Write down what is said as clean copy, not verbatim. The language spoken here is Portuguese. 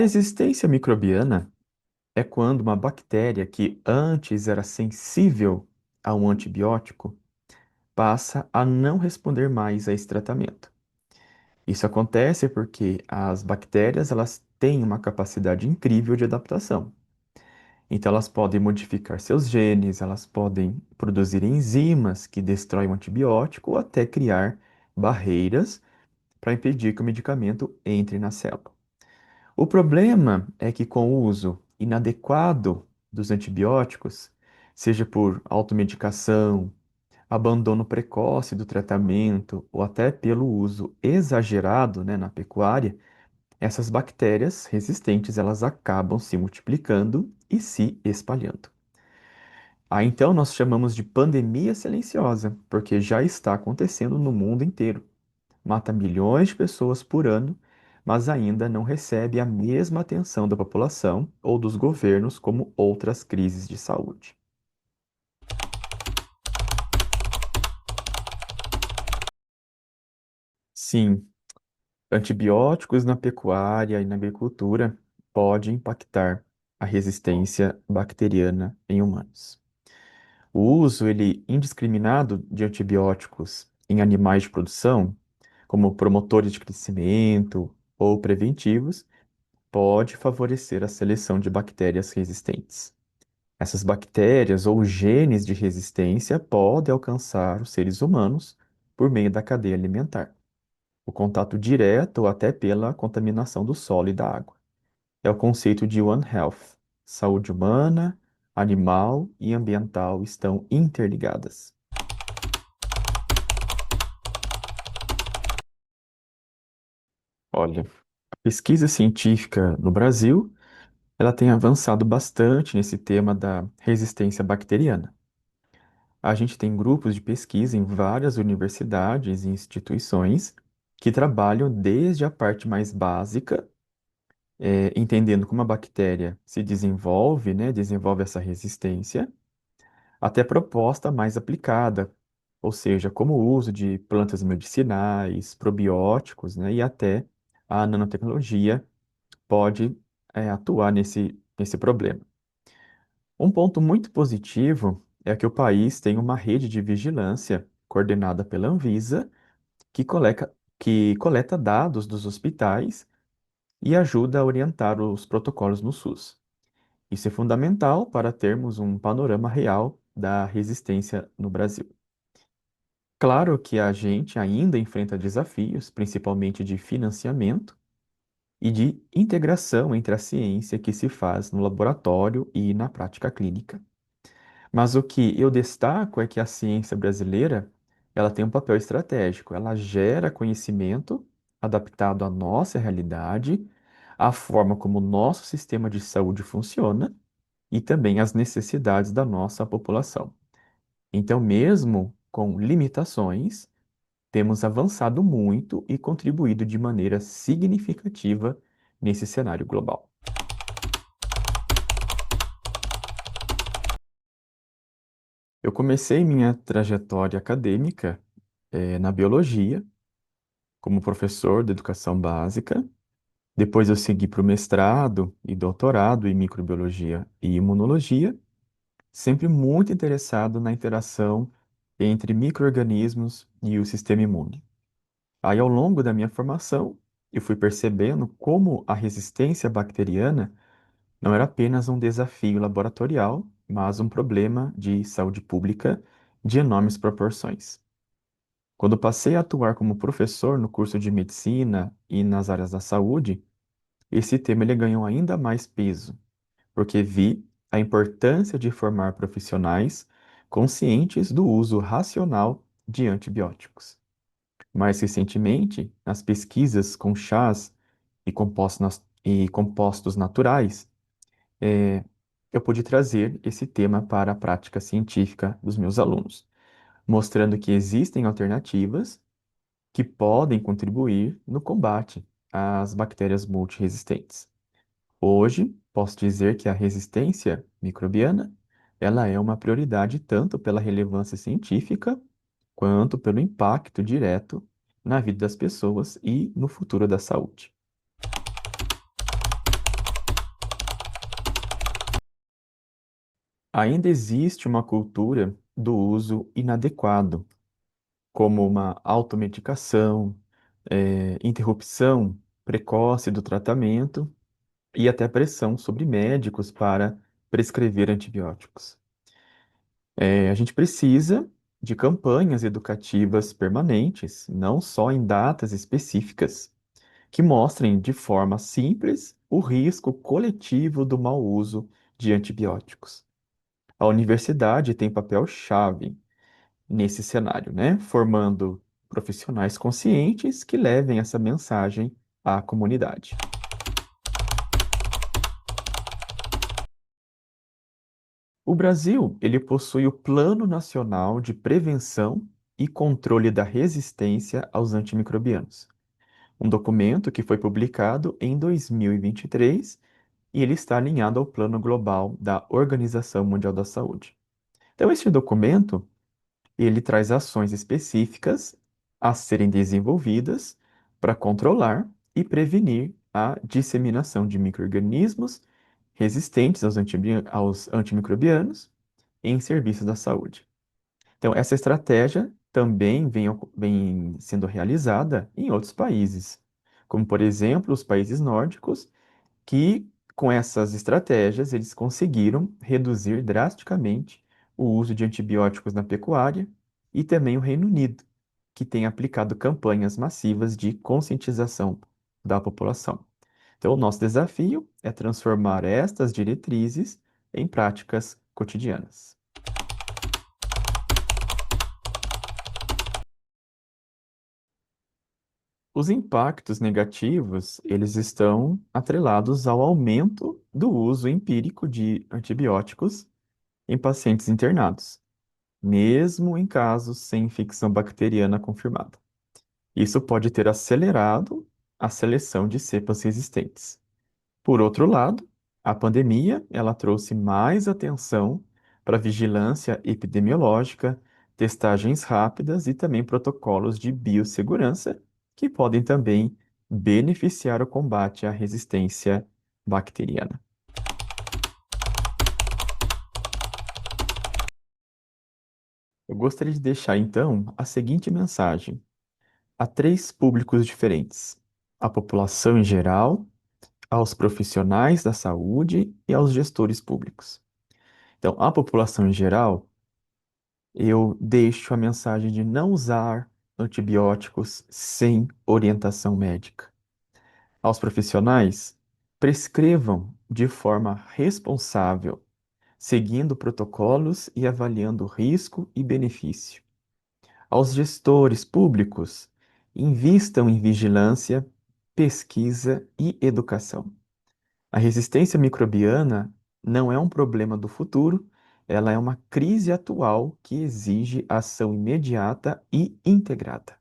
Resistência microbiana é quando uma bactéria que antes era sensível a um antibiótico passa a não responder mais a esse tratamento. Isso acontece porque as bactérias elas têm uma capacidade incrível de adaptação. Então elas podem modificar seus genes, elas podem produzir enzimas que destroem o antibiótico ou até criar barreiras para impedir que o medicamento entre na célula. O problema é que com o uso inadequado dos antibióticos, seja por automedicação, abandono precoce do tratamento ou até pelo uso exagerado, né, na pecuária, essas bactérias resistentes elas acabam se multiplicando e se espalhando. Aí então nós chamamos de pandemia silenciosa, porque já está acontecendo no mundo inteiro. Mata milhões de pessoas por ano, mas ainda não recebe a mesma atenção da população ou dos governos como outras crises de saúde. Sim, antibióticos na pecuária e na agricultura podem impactar a resistência bacteriana em humanos. O uso indiscriminado de antibióticos em animais de produção, como promotores de crescimento ou preventivos, pode favorecer a seleção de bactérias resistentes. Essas bactérias ou genes de resistência podem alcançar os seres humanos por meio da cadeia alimentar, o contato direto ou até pela contaminação do solo e da água. É o conceito de One Health. Saúde humana, animal e ambiental estão interligadas. Olha, a pesquisa científica no Brasil, ela tem avançado bastante nesse tema da resistência bacteriana. A gente tem grupos de pesquisa em várias universidades e instituições que trabalham desde a parte mais básica, entendendo como a bactéria se desenvolve, né, desenvolve essa resistência, até proposta mais aplicada, ou seja, como o uso de plantas medicinais, probióticos, né, e até a nanotecnologia pode, atuar nesse problema. Um ponto muito positivo é que o país tem uma rede de vigilância coordenada pela Anvisa que coleta dados dos hospitais e ajuda a orientar os protocolos no SUS. Isso é fundamental para termos um panorama real da resistência no Brasil. Claro que a gente ainda enfrenta desafios, principalmente de financiamento e de integração entre a ciência que se faz no laboratório e na prática clínica. Mas o que eu destaco é que a ciência brasileira, ela tem um papel estratégico. Ela gera conhecimento adaptado à nossa realidade, à forma como o nosso sistema de saúde funciona e também às necessidades da nossa população. Então, mesmo com limitações, temos avançado muito e contribuído de maneira significativa nesse cenário global. Eu comecei minha trajetória acadêmica, na biologia, como professor de educação básica. Depois eu segui para o mestrado e doutorado em microbiologia e imunologia, sempre muito interessado na interação entre micro-organismos e o sistema imune. Aí, ao longo da minha formação, eu fui percebendo como a resistência bacteriana não era apenas um desafio laboratorial, mas um problema de saúde pública de enormes proporções. Quando passei a atuar como professor no curso de medicina e nas áreas da saúde, esse tema ele ganhou ainda mais peso, porque vi a importância de formar profissionais conscientes do uso racional de antibióticos. Mais recentemente, nas pesquisas com chás e compostos naturais, eh, eu pude trazer esse tema para a prática científica dos meus alunos, mostrando que existem alternativas que podem contribuir no combate às bactérias multiresistentes. Hoje, posso dizer que a resistência microbiana, ela é uma prioridade tanto pela relevância científica quanto pelo impacto direto na vida das pessoas e no futuro da saúde. Ainda existe uma cultura do uso inadequado, como uma automedicação, interrupção precoce do tratamento e até pressão sobre médicos para prescrever antibióticos. A gente precisa de campanhas educativas permanentes, não só em datas específicas, que mostrem de forma simples o risco coletivo do mau uso de antibióticos. A universidade tem papel-chave nesse cenário, né? Formando profissionais conscientes que levem essa mensagem à comunidade. O Brasil, ele possui o Plano Nacional de Prevenção e Controle da Resistência aos Antimicrobianos, um documento que foi publicado em 2023 e ele está alinhado ao Plano Global da Organização Mundial da Saúde. Então, este documento, ele traz ações específicas a serem desenvolvidas para controlar e prevenir a disseminação de micro-organismos resistentes aos antimicrobianos em serviços da saúde. Então, essa estratégia também vem sendo realizada em outros países, como, por exemplo, os países nórdicos, que com essas estratégias eles conseguiram reduzir drasticamente o uso de antibióticos na pecuária, e também o Reino Unido, que tem aplicado campanhas massivas de conscientização da população. Então, o nosso desafio é transformar estas diretrizes em práticas cotidianas. Os impactos negativos, eles estão atrelados ao aumento do uso empírico de antibióticos em pacientes internados, mesmo em casos sem infecção bacteriana confirmada. Isso pode ter acelerado a seleção de cepas resistentes. Por outro lado, a pandemia, ela trouxe mais atenção para vigilância epidemiológica, testagens rápidas e também protocolos de biossegurança, que podem também beneficiar o combate à resistência bacteriana. Eu gostaria de deixar então a seguinte mensagem a três públicos diferentes: a população em geral, aos profissionais da saúde e aos gestores públicos. Então, a população em geral, eu deixo a mensagem de não usar antibióticos sem orientação médica. Aos profissionais, prescrevam de forma responsável, seguindo protocolos e avaliando risco e benefício. Aos gestores públicos, invistam em vigilância, pesquisa e educação. A resistência microbiana não é um problema do futuro, ela é uma crise atual que exige ação imediata e integrada.